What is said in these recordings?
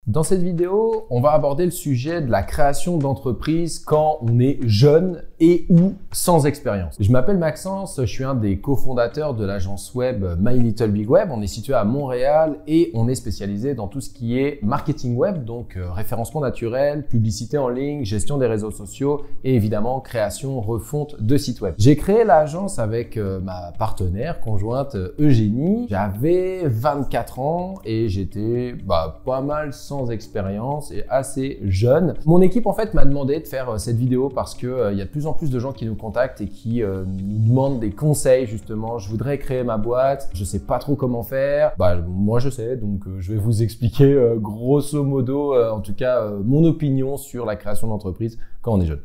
Dans cette vidéo, on va aborder le sujet de la création d'entreprise quand on est jeune et ou sans expérience. Je m'appelle Maxence, je suis un des cofondateurs de l'agence web My Little Big Web. On est situé à Montréal et on est spécialisé dans tout ce qui est marketing web, donc référencement naturel, publicité en ligne, gestion des réseaux sociaux et évidemment création, refonte de sites web. J'ai créé l'agence avec ma partenaire conjointe Eugénie. J'avais 24 ans et j'étais pas mal sans expérience et assez jeune. Mon équipe en fait m'a demandé de faire cette vidéo parce que il y a de plus en plus de gens qui nous contactent et qui nous demandent des conseils justement. Je voudrais créer ma boîte, je sais pas trop comment faire. Moi je sais, donc je vais vous expliquer grosso modo, en tout cas mon opinion sur la création d'entreprise quand on est jeune.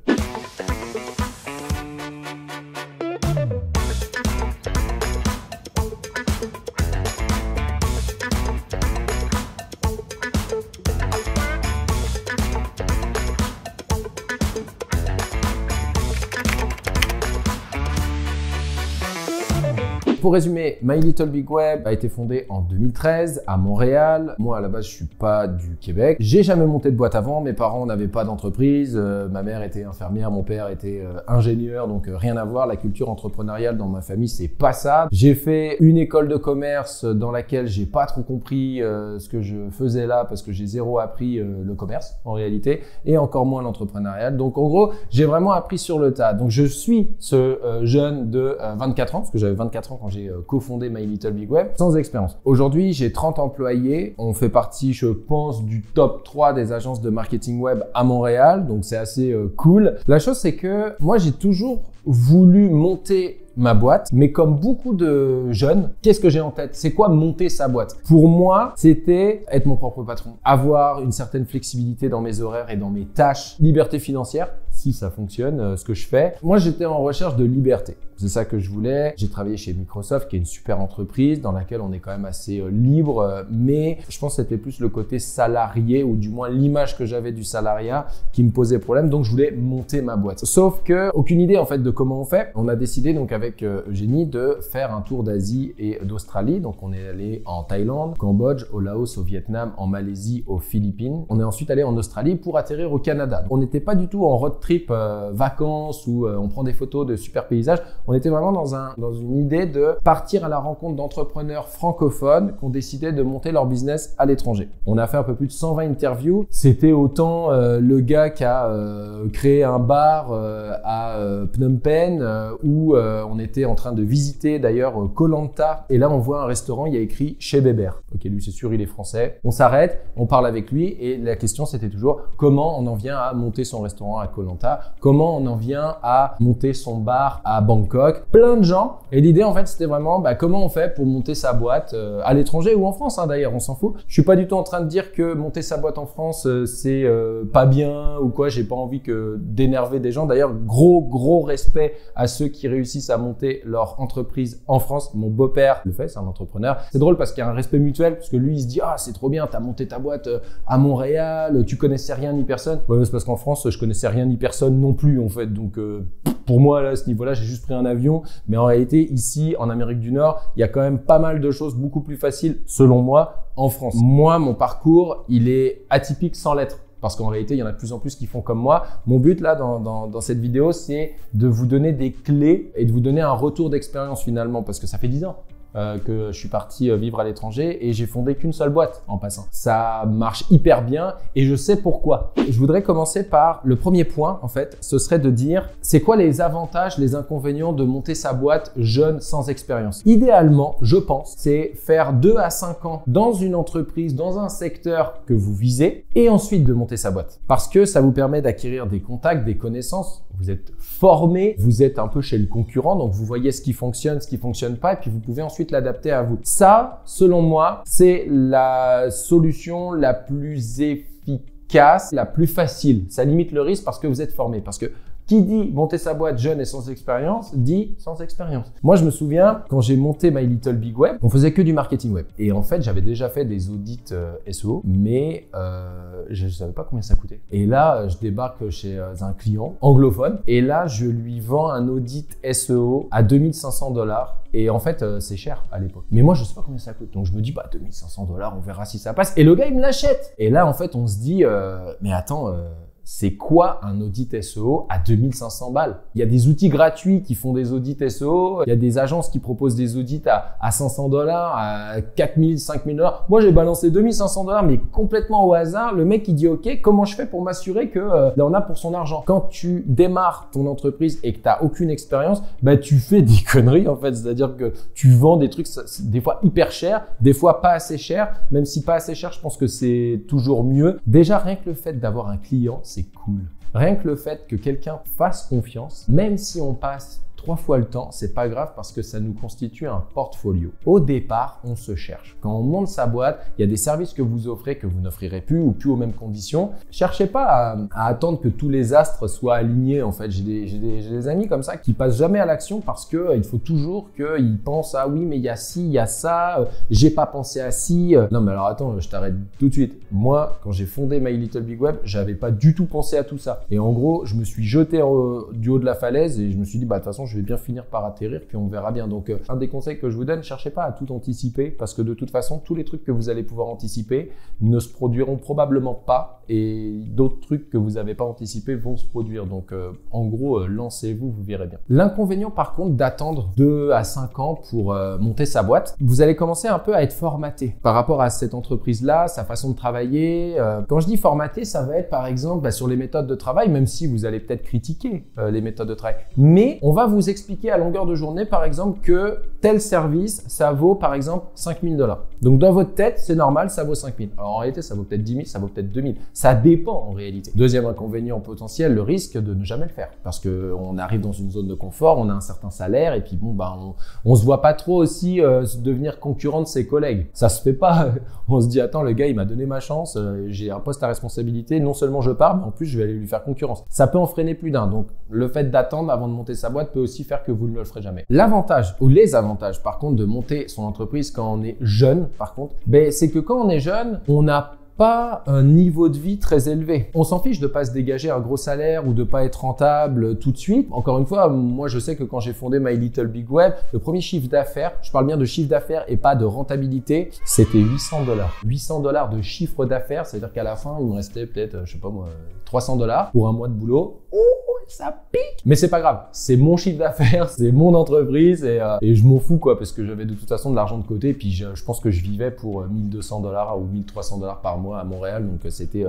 Pour résumer, My Little Big Web a été fondé en 2013 à Montréal. Moi, à la base, je suis pas du Québec. J'ai jamais monté de boîte avant. Mes parents n'avaient pas d'entreprise. Ma mère était infirmière, mon père était ingénieur, donc rien à voir. La culture entrepreneuriale dans ma famille, c'est pas ça. J'ai fait une école de commerce dans laquelle j'ai pas trop compris ce que je faisais là parce que j'ai zéro appris le commerce en réalité et encore moins l'entrepreneurial. Donc en gros, j'ai vraiment appris sur le tas. Donc je suis ce jeune de 24 ans parce que j'avais 24 ans quand j'ai cofondé My Little Big Web, sans expérience. Aujourd'hui, j'ai 30 employés. On fait partie, je pense, du top 3 des agences de marketing web à Montréal. Donc, c'est assez cool. La chose, c'est que moi, j'ai toujours voulu monter ma boîte, mais comme beaucoup de jeunes, qu'est-ce que j'ai en tête? C'est quoi monter sa boîte? Pour moi, c'était être mon propre patron, avoir une certaine flexibilité dans mes horaires et dans mes tâches, liberté financière, si ça fonctionne, ce que je fais. Moi, j'étais en recherche de liberté. C'est ça que je voulais. J'ai travaillé chez Microsoft, qui est une super entreprise dans laquelle on est quand même assez libre, mais je pense que c'était plus le côté salarié ou du moins l'image que j'avais du salariat qui me posait problème. Donc, je voulais monter ma boîte. Sauf que aucune idée en fait de comment on fait. On a décidé donc avec Eugénie de faire un tour d'Asie et d'Australie. Donc, on est allé en Thaïlande, Cambodge, au Laos, au Vietnam, en Malaisie, aux Philippines. On est ensuite allé en Australie pour atterrir au Canada. On n'était pas du tout en road trip vacances où on prend des photos de super paysages. On était vraiment dans une idée de partir à la rencontre d'entrepreneurs francophones qui ont décidé de monter leur business à l'étranger. On a fait un peu plus de 120 interviews. C'était autant le gars qui a créé un bar à Phnom Penh où on était en train de visiter d'ailleurs Koh Lanta. Et là, on voit un restaurant, il y a écrit chez Bébert. Ok, lui, c'est sûr, il est français. On s'arrête, on parle avec lui et la question, c'était toujours comment on en vient à monter son restaurant à Koh Lanta, comment on en vient à monter son bar à Bangkok. Plein de gens. Et l'idée, en fait, c'était vraiment comment on fait pour monter sa boîte à l'étranger ou en France, hein, d'ailleurs, on s'en fout. Je suis pas du tout en train de dire que monter sa boîte en France, c'est pas bien ou quoi. J'ai pas envie d'énerver des gens. D'ailleurs, gros respect à ceux qui réussissent à monter leur entreprise en France. Mon beau-père le fait, c'est un entrepreneur. C'est drôle parce qu'il y a un respect mutuel parce que lui, il se dit « Ah, c'est trop bien, t'as monté ta boîte à Montréal, tu connaissais rien ni personne. » Ouais, c'est parce qu'en France, je connaissais rien ni personne non plus, en fait. Donc, pour moi, là, à ce niveau-là, j'ai juste pris un avion. Mais en réalité, ici, en Amérique du Nord, il y a quand même pas mal de choses beaucoup plus faciles, selon moi, en France. Moi, mon parcours, il est atypique sans l'être. Parce qu'en réalité, il y en a de plus en plus qui font comme moi. Mon but là, dans cette vidéo, c'est de vous donner des clés et de vous donner un retour d'expérience finalement. Parce que ça fait 10 ans que je suis parti vivre à l'étranger et j'ai fondé qu'une seule boîte en passant. Ça marche hyper bien et je sais pourquoi. Je voudrais commencer par le premier point en fait, ce serait de dire c'est quoi les avantages, les inconvénients de monter sa boîte jeune sans expérience. Idéalement, je pense, c'est faire 2 à 5 ans dans une entreprise, dans un secteur que vous visez et ensuite de monter sa boîte. Parce que ça vous permet d'acquérir des contacts, des connaissances, vous êtes formé, vous êtes un peu chez le concurrent, donc vous voyez ce qui fonctionne pas et puis vous pouvez ensuite l'adapter à vous. Ça, selon moi, c'est la solution la plus efficace, la plus facile. Ça limite le risque parce que vous êtes formé. Parce que qui dit monter sa boîte jeune et sans expérience, dit sans expérience. Moi, je me souviens, quand j'ai monté My Little Big Web, on faisait que du marketing web. Et en fait, j'avais déjà fait des audits SEO, mais je ne savais pas combien ça coûtait. Et là, je débarque chez un client anglophone, et là, je lui vends un audit SEO à 2500 $. et en fait, c'est cher à l'époque. Mais moi, je sais pas combien ça coûte. Donc, je me dis, bah, 2500 $, on verra si ça passe. Et le gars, il me l'achète. Et là, en fait, on se dit, mais attends, c'est quoi un audit SEO à 2500 balles? Il y a des outils gratuits qui font des audits SEO. Il y a des agences qui proposent des audits à 500 $, à 4000, 5000 $. Moi, j'ai balancé 2500 $, mais complètement au hasard. Le mec, il dit, OK, comment je fais pour m'assurer que là, on a pour son argent? Quand tu démarres ton entreprise et que tu n'as aucune expérience, bah, tu fais des conneries, en fait. C'est-à-dire que tu vends des trucs, des fois hyper chers, des fois pas assez chers. Même si pas assez cher, je pense que c'est toujours mieux. Déjà, rien que le fait d'avoir un client, c'est cool. Rien que le fait que quelqu'un fasse confiance, même si on passe 3 fois le temps, c'est pas grave parce que ça nous constitue un portfolio. Au départ, on se cherche. Quand on monte sa boîte, il y a des services que vous offrez que vous n'offrirez plus ou plus aux mêmes conditions. Cherchez pas à attendre que tous les astres soient alignés. En fait, j'ai des amis comme ça qui passent jamais à l'action parce que il faut toujours qu'ils pensent ah oui mais il y a ci, il y a ça, j'ai pas pensé à ci. Non mais alors attends, je t'arrête tout de suite. Moi, quand j'ai fondé My Little Big Web, j'avais pas du tout pensé à tout ça. Et en gros, je me suis jeté du haut de la falaise et je me suis dit bah de toute façon je vais bien finir par atterrir puis on verra bien. Donc un des conseils que je vous donne, cherchez pas à tout anticiper parce que de toute façon tous les trucs que vous allez pouvoir anticiper ne se produiront probablement pas et d'autres trucs que vous n'avez pas anticipés vont se produire. Donc en gros lancez-vous, vous verrez bien. L'inconvénient par contre d'attendre 2 à 5 ans pour monter sa boîte, vous allez commencer un peu à être formaté par rapport à cette entreprise là, sa façon de travailler. Quand je dis formaté, ça va être par exemple sur les méthodes de travail, même si vous allez peut-être critiquer les méthodes de travail, mais on va vous expliquer à longueur de journée, par exemple, que tel service, ça vaut, par exemple, 5000 $. Donc, dans votre tête, c'est normal, ça vaut 5000. Alors, en réalité, ça vaut peut-être 10 000, ça vaut peut-être 2000. Ça dépend, en réalité. Deuxième inconvénient potentiel, le risque de ne jamais le faire. Parce que on arrive dans une zone de confort, on a un certain salaire, et puis bon, on se voit pas trop aussi devenir concurrent de ses collègues. Ça se fait pas. On se dit, attends, le gars, il m'a donné ma chance, j'ai un poste à responsabilité, non seulement je pars, mais en plus, je vais aller lui faire concurrence. Ça peut en freiner plus d'un. Donc, le fait d'attendre avant de monter sa boîte peut aussi faire que vous ne le ferez jamais. L'avantage ou les avantages par contre de monter son entreprise quand on est jeune par contre, c'est que quand on est jeune, on n'a pas un niveau de vie très élevé. On s'en fiche de pas se dégager un gros salaire ou de pas être rentable tout de suite. Encore une fois, moi je sais que quand j'ai fondé My Little Big Web, le premier chiffre d'affaires, je parle bien de chiffre d'affaires et pas de rentabilité, c'était 800 $. 800 $ de chiffre d'affaires, c'est-à-dire qu'à la fin, il me restait peut-être, je sais pas moi, 300 $ pour un mois de boulot. Ça pique. Mais c'est pas grave, c'est mon chiffre d'affaires, c'est mon entreprise et je m'en fous quoi parce que j'avais de toute façon de l'argent de côté et puis je pense que je vivais pour 1200 $ ou 1300 $ par mois à Montréal donc c'était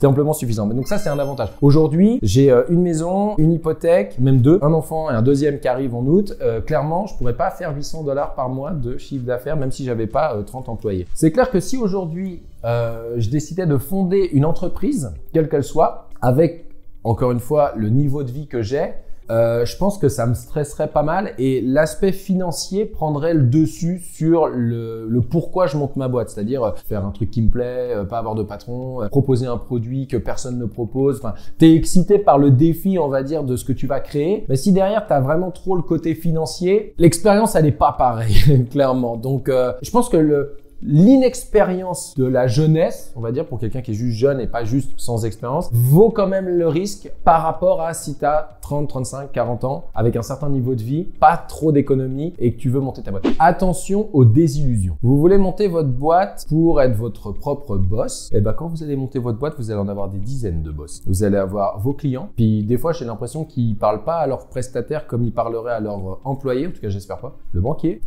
amplement suffisant. Mais donc ça c'est un avantage. Aujourd'hui, j'ai une maison, une hypothèque, même deux, un enfant et un deuxième qui arrive en août. Clairement, je pourrais pas faire 800 $ par mois de chiffre d'affaires même si j'avais pas 30 employés. C'est clair que si aujourd'hui je décidais de fonder une entreprise, quelle qu'elle soit, avec encore une fois, le niveau de vie que j'ai, je pense que ça me stresserait pas mal et l'aspect financier prendrait le dessus sur le pourquoi je monte ma boîte. C'est-à-dire faire un truc qui me plaît, pas avoir de patron, proposer un produit que personne ne propose. Enfin, t'es excité par le défi, on va dire, de ce que tu vas créer. Mais si derrière, t'as vraiment trop le côté financier, l'expérience, elle est pas pareille, clairement. Donc, je pense que l'inexpérience de la jeunesse, on va dire pour quelqu'un qui est juste jeune et pas juste sans expérience, vaut quand même le risque par rapport à si tu as 30, 35, 40 ans avec un certain niveau de vie, pas trop d'économie et que tu veux monter ta boîte. Attention aux désillusions. Vous voulez monter votre boîte pour être votre propre boss, et quand vous allez monter votre boîte, vous allez en avoir des dizaines de boss. Vous allez avoir vos clients, puis des fois j'ai l'impression qu'ils parlent pas à leurs prestataires comme ils parleraient à leurs employés, en tout cas j'espère pas. Le banquier,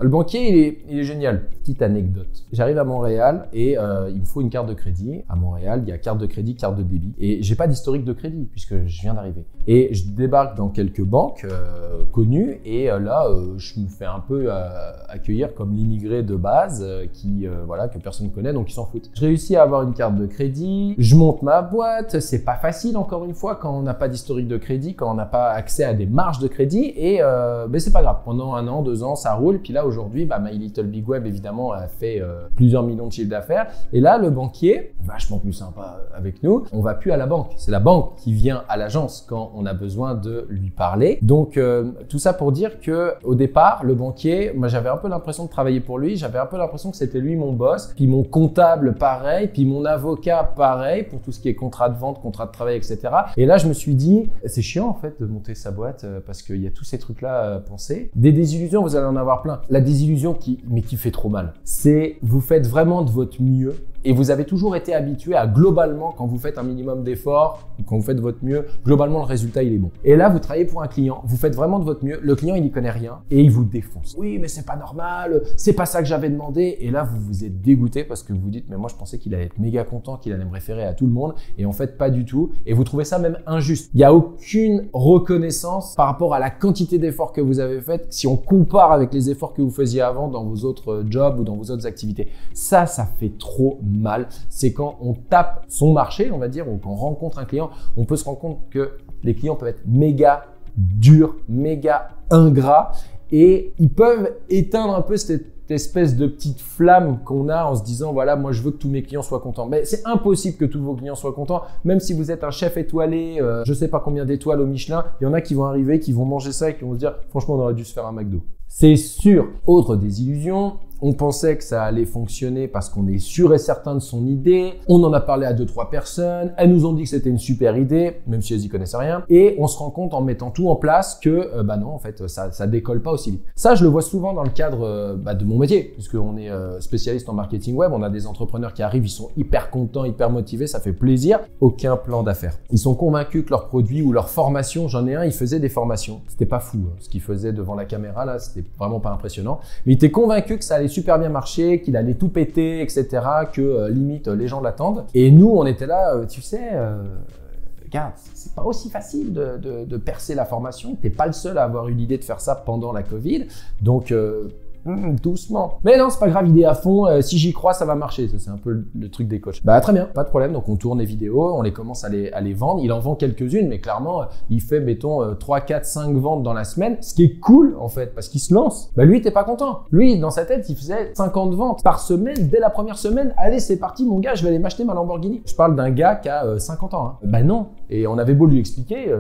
il est génial. Petite anecdote. J'arrive à Montréal et il me faut une carte de crédit. À Montréal, il y a carte de crédit, carte de débit. Et j'ai pas d'historique de crédit puisque je viens d'arriver. Et je débarque dans quelques banques connues et là, je me fais un peu accueillir comme l'immigré de base que personne ne connaît, donc ils s'en foutent. Je réussis à avoir une carte de crédit, je monte ma boîte. C'est pas facile encore une fois quand on n'a pas d'historique de crédit, quand on n'a pas accès à des marges de crédit et c'est pas grave. Pendant 1 an, 2 ans, ça roule. Puis là aujourd'hui, My Little Big Web évidemment a fait plusieurs millions de chiffres d'affaires. Et là, le banquier, vachement plus sympa avec nous, on va plus à la banque. C'est la banque qui vient à l'agence quand on a besoin de lui parler. Donc, tout ça pour dire que au départ, le banquier, moi, j'avais un peu l'impression de travailler pour lui. J'avais un peu l'impression que c'était lui mon boss. Puis mon comptable, pareil. Puis mon avocat, pareil, pour tout ce qui est contrat de vente, contrat de travail, etc. Et là, je me suis dit, c'est chiant en fait de monter sa boîte parce qu'il y a tous ces trucs-là à penser. Des désillusions, vous allez en avoir plein. La désillusion qui fait trop mal, c'est vous faites vraiment de votre mieux et vous avez toujours été habitué à globalement, quand vous faites un minimum d'efforts, quand vous faites de votre mieux, globalement le résultat il est bon. Et là, vous travaillez pour un client, vous faites vraiment de votre mieux, le client il n'y connaît rien et il vous défonce. Oui, mais c'est pas normal, c'est pas ça que j'avais demandé. Et là, vous vous êtes dégoûté parce que vous vous dites, mais moi je pensais qu'il allait être méga content, qu'il allait me référer à tout le monde et en fait pas du tout. Et vous trouvez ça même injuste. Il n'y a aucune reconnaissance par rapport à la quantité d'efforts que vous avez fait si on compare avec les efforts que vous faisiez avant dans vos autres jobs ou dans vos autres activités. Ça fait trop mal. C'est quand on tape son marché, on va dire, ou qu'on rencontre un client, on peut se rendre compte que les clients peuvent être méga durs, méga ingrats et ils peuvent éteindre un peu cette espèce de petite flamme qu'on a en se disant voilà, moi je veux que tous mes clients soient contents. Mais c'est impossible que tous vos clients soient contents, même si vous êtes un chef étoilé, je sais pas combien d'étoiles au Michelin, il y en a qui vont arriver, qui vont manger ça et qui vont se dire franchement on aurait dû se faire un McDo. C'est sûr. Autre désillusion, on pensait que ça allait fonctionner parce qu'on est sûr et certain de son idée. On en a parlé à 2-3 personnes. Elles nous ont dit que c'était une super idée, même si elles y connaissaient rien. Et on se rend compte en mettant tout en place que, bah non, en fait, ça décolle pas aussi vite. Ça, je le vois souvent dans le cadre de mon métier, puisqu'on est spécialiste en marketing web. On a des entrepreneurs qui arrivent, ils sont hyper contents, hyper motivés, ça fait plaisir. Aucun plan d'affaires. Ils sont convaincus que leur produit ou leur formation, j'en ai un, il faisait des formations. C'était pas fou, hein. Ce qu'il faisait devant la caméra, là, c'était vraiment pas impressionnant. Mais il était convaincu que ça allait super bien marcher, qu'il allait tout péter, etc., que limite les gens l'attendent. Et nous, on était là, tu sais, regarde, c'est pas aussi facile de percer la formation. T'es pas le seul à avoir eu l'idée de faire ça pendant la Covid, donc doucement. Mais non, c'est pas grave, idée à fond, si j'y crois, ça va marcher. Ça, c'est un peu le truc des coachs. Bah très bien, pas de problème. Donc on tourne les vidéos, on les commence à les vendre. Il en vend quelques-unes, mais clairement, il fait, mettons, 3, 4, 5 ventes dans la semaine, ce qui est cool en fait, parce qu'il se lance. Bah lui, il était pas content. Lui, dans sa tête, il faisait 50 ventes par semaine, dès la première semaine. Allez, c'est parti, mon gars, je vais aller m'acheter ma Lamborghini. Je parle d'un gars qui a 50 ans. Hein. Bah non. Et on avait beau lui expliquer,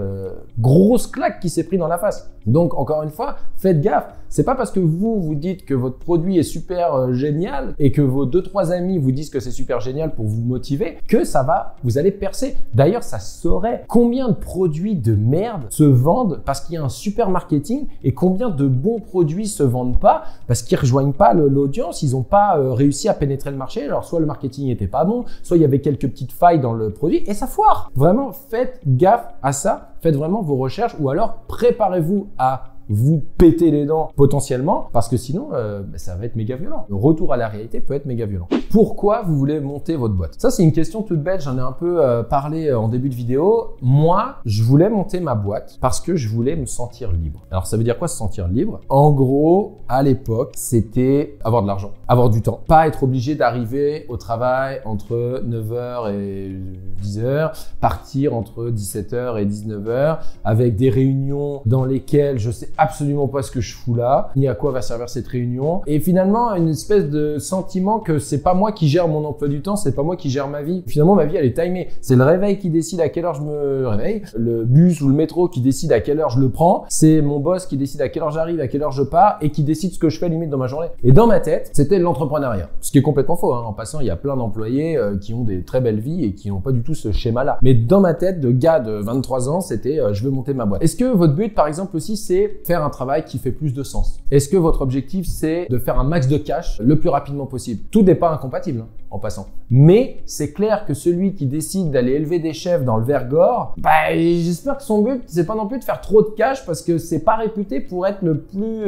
grosse claque qui s'est pris dans la face. Donc encore une fois, faites gaffe. C'est pas parce que vous dites que votre produit est super génial et que vos 2-3 amis vous disent que c'est super génial pour vous motiver que ça va, vous allez percer. D'ailleurs, ça saurait combien de produits de merde se vendent parce qu'il y a un super marketing et combien de bons produits se vendent pas parce qu'ils rejoignent pas l'audience, ils ont pas réussi à pénétrer le marché. Alors soit le marketing était pas bon, soit il y avait quelques petites failles dans le produit et ça foire. Vraiment, faites gaffe à ça. Faites vraiment vos recherches ou alors préparez-vous à vous péter les dents potentiellement parce que sinon ça va être méga violent. Le retour à la réalité peut être méga violent. Pourquoi vous voulez monter votre boîte? Ça, c'est une question toute bête, j'en ai un peu parlé en début de vidéo. Moi, je voulais monter ma boîte parce que je voulais me sentir libre. Alors ça veut dire quoi se sentir libre? En gros, à l'époque, c'était avoir de l'argent, avoir du temps, pas être obligé d'arriver au travail entre 9h et 10h, partir entre 17h et 19h avec des réunions dans lesquelles je sais absolument pas ce que je fous là, ni à quoi va servir cette réunion. Et finalement, une espèce de sentiment que c'est pas moi qui gère mon emploi du temps, c'est pas moi qui gère ma vie. Finalement, ma vie, elle est timée. C'est le réveil qui décide à quelle heure je me réveille, le bus ou le métro qui décide à quelle heure je le prends, c'est mon boss qui décide à quelle heure j'arrive, à quelle heure je pars et qui décide ce que je fais limite dans ma journée. Et dans ma tête, c'était l'entrepreneuriat. Ce qui est complètement faux, hein. En passant, il y a plein d'employés qui ont des très belles vies et qui n'ont pas du tout ce schéma-là. Mais dans ma tête, de gars de 23 ans, c'était je veux monter ma boîte. Est-ce que votre but, par exemple, aussi, c'est faire un travail qui fait plus de sens? Est-ce que votre objectif, c'est de faire un max de cash le plus rapidement possible? Tout n'est pas incompatible, hein, en passant. Mais c'est clair que celui qui décide d'aller élever des chefs dans le Vergor, bah, j'espère que son but, c'est pas non plus de faire trop de cash parce que c'est pas réputé pour être le plus,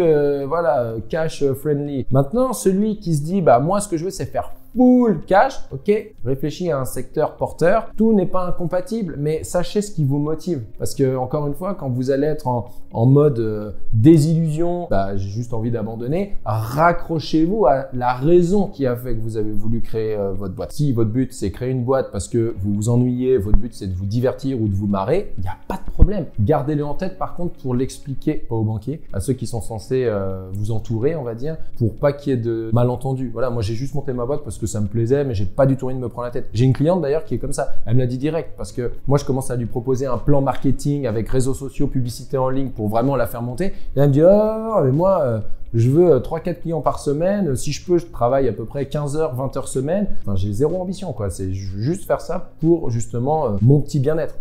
cash friendly. Maintenant, celui qui se dit, bah, moi, ce que je veux, c'est faire full cash, ok, réfléchis à un secteur porteur. Tout n'est pas incompatible, mais sachez ce qui vous motive. Parce que, encore une fois, quand vous allez être en mode désillusion, bah, j'ai juste envie d'abandonner, raccrochez-vous à la raison qui a fait que vous avez voulu créer votre boîte. Si votre but, c'est créer une boîte parce que vous vous ennuyez, votre but, c'est de vous divertir ou de vous marrer, il n'y a pas de problème. Gardez-le en tête, par contre, pour l'expliquer, pas aux banquiers, à ceux qui sont censés vous entourer, on va dire, pour pas qu'il y ait de malentendus. Voilà, moi, j'ai juste monté ma boîte parce que ça me plaisait, mais j'ai pas du tout envie de me prendre la tête. J'ai une cliente d'ailleurs qui est comme ça. Elle me l'a dit direct parce que moi, je commence à lui proposer un plan marketing avec réseaux sociaux, publicité en ligne pour vraiment la faire monter. Et elle me dit, oh, mais moi, je veux 3-4 clients par semaine. Si je peux, je travaille à peu près 15 heures, 20 heures semaine. Enfin, j'ai zéro ambition, quoi. C'est juste faire ça pour justement mon petit bien-être.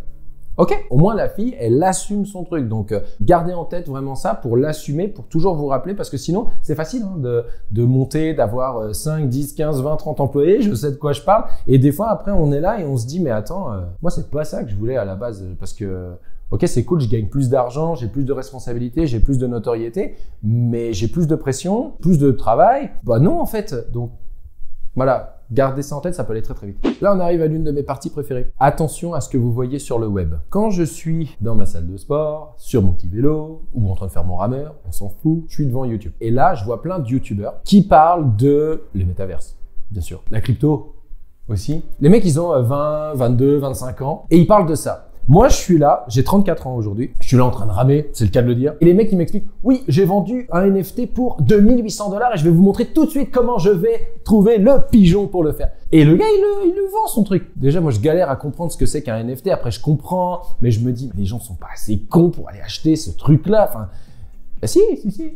Ok, au moins la fille, elle assume son truc. Donc, gardez en tête vraiment ça pour l'assumer, pour toujours vous rappeler, parce que sinon, c'est facile hein, de monter, d'avoir 5, 10, 15, 20, 30 employés. Je sais de quoi je parle. Et des fois, après, on est là et on se dit, mais attends, moi, c'est pas ça que je voulais à la base, parce que ok, c'est cool, je gagne plus d'argent, j'ai plus de responsabilités, j'ai plus de notoriété, mais j'ai plus de pression, plus de travail. Bah non, en fait. Donc, voilà, gardez ça en tête, ça peut aller très très vite. Là, on arrive à l'une de mes parties préférées. Attention à ce que vous voyez sur le web. Quand je suis dans ma salle de sport, sur mon petit vélo, ou en train de faire mon rameur, on s'en fout, je suis devant YouTube. Et là, je vois plein de YouTubeurs qui parlent de le métaverse, bien sûr. La crypto aussi. Les mecs, ils ont 20, 22, 25 ans et ils parlent de ça. Moi, je suis là, j'ai 34 ans aujourd'hui, je suis là en train de ramer, c'est le cas de le dire. Et les mecs, ils m'expliquent, oui, j'ai vendu un NFT pour 2800 $ et je vais vous montrer tout de suite comment je vais trouver le pigeon pour le faire. Et le gars, il le vend son truc. Déjà, moi, je galère à comprendre ce que c'est qu'un NFT. Après, je comprends, mais je me dis, les gens sont pas assez cons pour aller acheter ce truc-là. Enfin, bah si.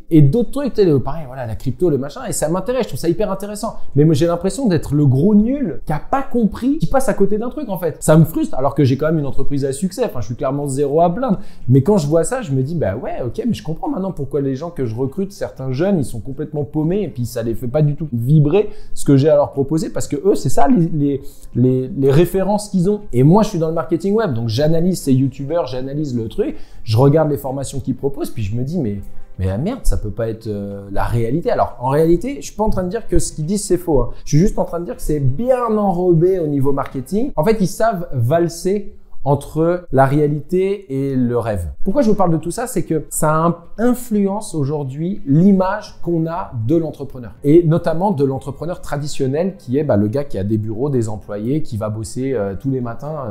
Et d'autres trucs, tu sais, pareil, voilà, la crypto, le machin, et ça m'intéresse, je trouve ça hyper intéressant. Mais moi, j'ai l'impression d'être le gros nul qui a pas compris, qui passe à côté d'un truc, en fait. Ça me frustre, alors que j'ai quand même une entreprise à succès. Enfin, je suis clairement zéro à plaindre. Mais quand je vois ça, je me dis, bah ouais, ok, mais je comprends maintenant pourquoi les gens que je recrute, certains jeunes, ils sont complètement paumés et puis ça les fait pas du tout vibrer ce que j'ai à leur proposer parce que eux, c'est ça les références qu'ils ont. Et moi, je suis dans le marketing web, donc j'analyse ces youtubeurs, j'analyse le truc, je regarde les formations qu'ils proposent, puis je me dis, mais la merde, ça peut pas être la réalité. Alors, en réalité, je suis pas en train de dire que ce qu'ils disent, c'est faux. Hein. Je suis juste en train de dire que c'est bien enrobé au niveau marketing. En fait, ils savent valser entre la réalité et le rêve. Pourquoi je vous parle de tout ça? C'est que ça influence aujourd'hui l'image qu'on a de l'entrepreneur. Et notamment de l'entrepreneur traditionnel qui est le gars qui a des bureaux, des employés, qui va bosser tous les matins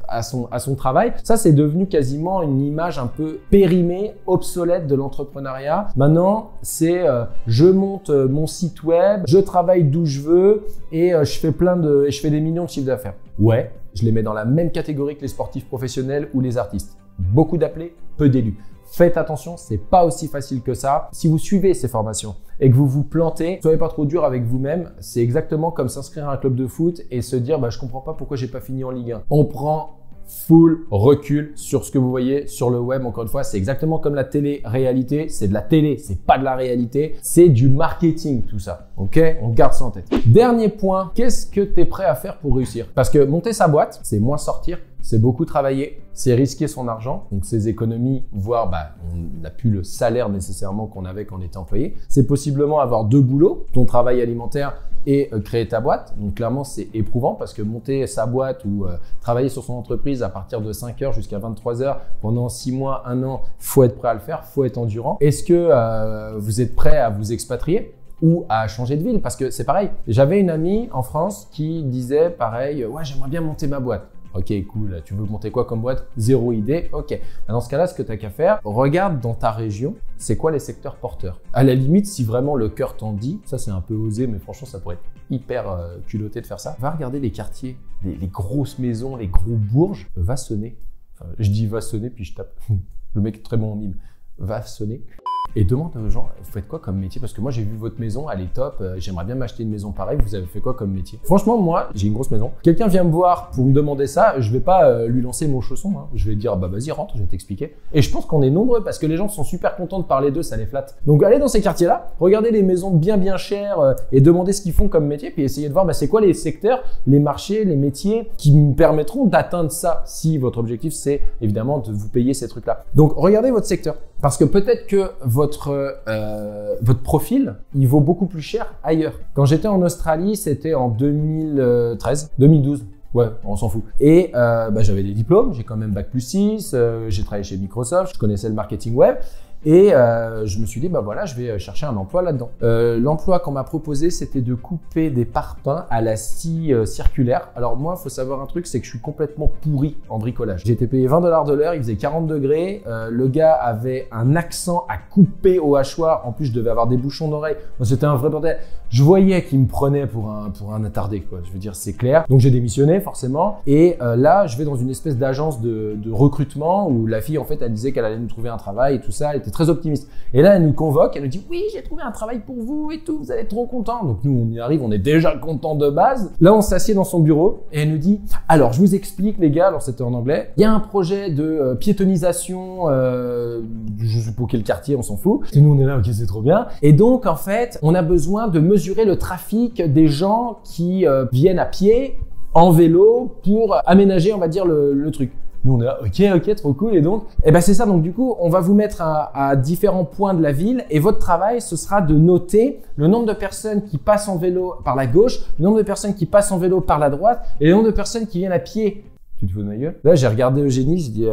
à son travail. Ça, c'est devenu quasiment une image un peu périmée, obsolète de l'entrepreneuriat. Maintenant, c'est je monte mon site web, je travaille d'où je veux et je fais des millions de chiffres d'affaires. Ouais, je les mets dans la même catégorie que les sportifs professionnels ou les artistes. Beaucoup d'appelés, peu d'élus. Faites attention, c'est pas aussi facile que ça. Si vous suivez ces formations et que vous vous plantez, soyez pas trop dur avec vous-même. C'est exactement comme s'inscrire à un club de foot et se dire je comprends pas pourquoi j'ai pas fini en Ligue 1. On prend full recul sur ce que vous voyez sur le web. Encore une fois, c'est exactement comme la télé-réalité. C'est de la télé, c'est pas de la réalité. C'est du marketing tout ça. Ok? On garde ça en tête. Dernier point, qu'est-ce que tu es prêt à faire pour réussir? Parce que monter sa boîte, c'est moins sortir, c'est beaucoup travailler, c'est risquer son argent, donc ses économies, voire on n'a plus le salaire nécessairement qu'on avait quand on était employé. C'est possiblement avoir 2 boulots, ton travail alimentaire et créer ta boîte. Donc clairement, c'est éprouvant parce que monter sa boîte ou travailler sur son entreprise à partir de 5 heures jusqu'à 23 heures pendant 6 mois, 1 an, faut être prêt à le faire, faut être endurant. Est-ce que vous êtes prêt à vous expatrier ou à changer de ville? Parce que c'est pareil. J'avais une amie en France qui disait pareil, ouais, j'aimerais bien monter ma boîte. Ok, cool, tu veux monter quoi comme boîte? Zéro idée, ok. Dans ce cas-là, ce que tu as qu'à faire, regarde dans ta région, c'est quoi les secteurs porteurs? À la limite, si vraiment le cœur t'en dit, ça c'est un peu osé, mais franchement, ça pourrait être hyper culotté de faire ça. Va regarder les quartiers, les grosses maisons, les gros bourges, va sonner. Enfin, je dis va sonner, puis je tape. Le mec est très bon en mime. Va sonner. Et demande aux gens, vous faites quoi comme métier? Parce que moi, j'ai vu votre maison, elle est top. J'aimerais bien m'acheter une maison pareille. Vous avez fait quoi comme métier? Franchement, moi, j'ai une grosse maison. Quelqu'un vient me voir pour me demander ça. Je vais pas lui lancer mon chausson. Hein. Je vais dire, vas-y, rentre, je vais t'expliquer. Et je pense qu'on est nombreux parce que les gens sont super contents de parler d'eux, ça les flatte. Donc, allez dans ces quartiers-là, regardez les maisons bien chères et demandez ce qu'ils font comme métier. Puis essayez de voir, c'est quoi les secteurs, les marchés, les métiers qui me permettront d'atteindre ça si votre objectif, c'est évidemment de vous payer ces trucs-là. Donc, regardez votre secteur. Parce que peut-être que votre profil, il vaut beaucoup plus cher ailleurs. Quand j'étais en Australie, c'était en 2012. Ouais, on s'en fout. Et j'avais des diplômes, j'ai quand même Bac+6, j'ai travaillé chez Microsoft, je connaissais le marketing web. Et je me suis dit, voilà, je vais chercher un emploi là-dedans. L'emploi qu'on m'a proposé, c'était de couper des parpaings à la scie circulaire. Alors moi, il faut savoir un truc, c'est que je suis complètement pourri en bricolage. J'ai été payé 20 $ de l'heure, il faisait 40 degrés. Le gars avait un accent à couper au hachoir. En plus, je devais avoir des bouchons d'oreille. C'était un vrai bordel. Je voyais qu'il me prenait pour un attardé, quoi. Je veux dire, c'est clair. Donc j'ai démissionné, forcément. Et là, je vais dans une espèce d'agence de recrutement où la fille, en fait, elle disait qu'elle allait nous trouver un travail et tout ça. Elle était très optimiste. Et là, elle nous convoque, elle nous dit « Oui, j'ai trouvé un travail pour vous et tout, vous allez être trop contents. » Donc nous, on y arrive, on est déjà contents de base. Là, on s'assied dans son bureau et elle nous dit « Alors, je vous explique les gars, alors c'était en anglais, il y a un projet de piétonisation, je sais pas quel quartier, on s'en fout. » Et nous, on est là, ok, c'est trop bien. Et donc, en fait, on a besoin de mesurer le trafic des gens qui viennent à pied, en vélo, pour aménager, on va dire, le truc. Nous, on est là, ok, trop cool. Et donc, c'est ça. Donc, du coup, on va vous mettre à différents points de la ville et votre travail, ce sera de noter le nombre de personnes qui passent en vélo par la gauche, le nombre de personnes qui passent en vélo par la droite et le nombre de personnes qui viennent à pied. Tu te fous de ma gueule? Là, j'ai regardé Eugénie, je dis,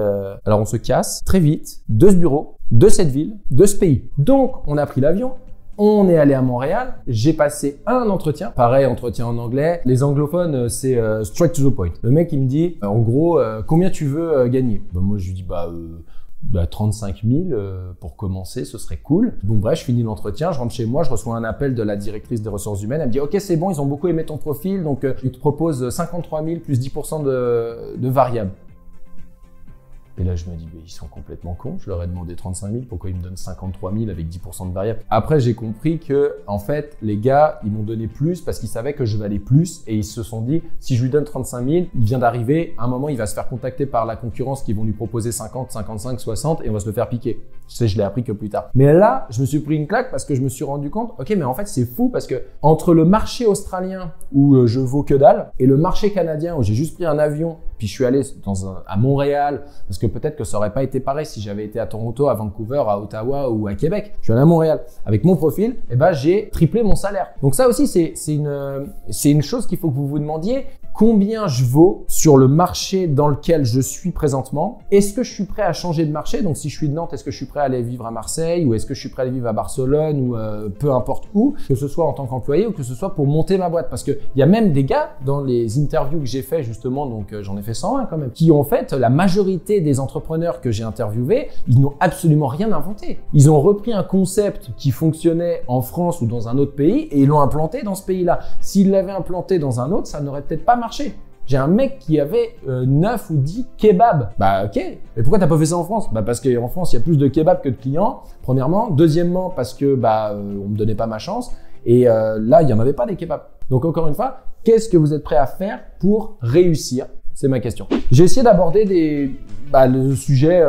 alors on se casse très vite de ce bureau, de cette ville, de ce pays. Donc, on a pris l'avion. On est allé à Montréal, j'ai passé un entretien, pareil, entretien en anglais. Les anglophones, c'est straight to the point. Le mec, il me dit, en gros, combien tu veux gagner? Moi, je lui dis, 35 000 pour commencer, ce serait cool. Donc bref, je finis l'entretien, je rentre chez moi, je reçois un appel de la directrice des ressources humaines. Elle me dit, ok, c'est bon, ils ont beaucoup aimé ton profil, donc ils te proposent 53 000 plus 10% de variables. Et là, je me dis, ils sont complètement cons. Je leur ai demandé 35 000. Pourquoi ils me donnent 53 000 avec 10% de variable? Après, j'ai compris que, en fait, les gars, ils m'ont donné plus parce qu'ils savaient que je valais plus et ils se sont dit, si je lui donne 35 000, il vient d'arriver. À un moment, il va se faire contacter par la concurrence qui vont lui proposer 50, 55, 60 et on va se le faire piquer. Je l'ai appris que plus tard. Mais là, je me suis pris une claque parce que je me suis rendu compte, ok, mais en fait, c'est fou parce que entre le marché australien où je vaux que dalle et le marché canadien où j'ai juste pris un avion puis je suis allé à Montréal, parce que peut-être que ça aurait pas été pareil si j'avais été à Toronto, à Vancouver, à Ottawa ou à Québec. Je suis allé à Montréal. Avec mon profil, j'ai triplé mon salaire. Donc ça aussi, c'est une chose qu'il faut que vous vous demandiez. Combien je vaux sur le marché dans lequel je suis présentement? Est-ce que je suis prêt à changer de marché? Donc si je suis de Nantes, est-ce que je suis prêt à aller vivre à Marseille ou est-ce que je suis prêt à aller vivre à Barcelone ou peu importe où, que ce soit en tant qu'employé ou que ce soit pour monter ma boîte? Parce que il y a même des gars dans les interviews que j'ai fait justement, donc j'en ai fait 101 quand même, qui ont fait la majorité des entrepreneurs que j'ai interviewés, ils n'ont absolument rien inventé. Ils ont repris un concept qui fonctionnait en France ou dans un autre pays et ils l'ont implanté dans ce pays-là. S'ils l'avaient implanté dans un autre, ça n'aurait peut-être pas marché. J'ai un mec qui avait 9 ou 10 kebabs. Ok, mais pourquoi t'as pas fait ça en France? Parce qu'en France, il y a plus de kebabs que de clients, premièrement. Deuxièmement, parce que on me donnait pas ma chance. Et là, il y en avait pas des kebabs. Donc encore une fois, qu'est-ce que vous êtes prêt à faire pour réussir? C'est ma question. J'ai essayé d'aborder le sujet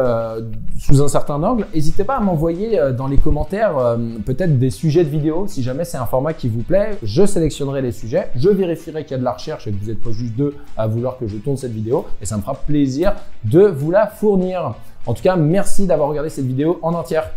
sous un certain angle. N'hésitez pas à m'envoyer dans les commentaires peut-être des sujets de vidéos. Si jamais c'est un format qui vous plaît, je sélectionnerai les sujets. Je vérifierai qu'il y a de la recherche et que vous n'êtes pas juste deux à vouloir que je tourne cette vidéo. Et ça me fera plaisir de vous la fournir. En tout cas, merci d'avoir regardé cette vidéo en entière.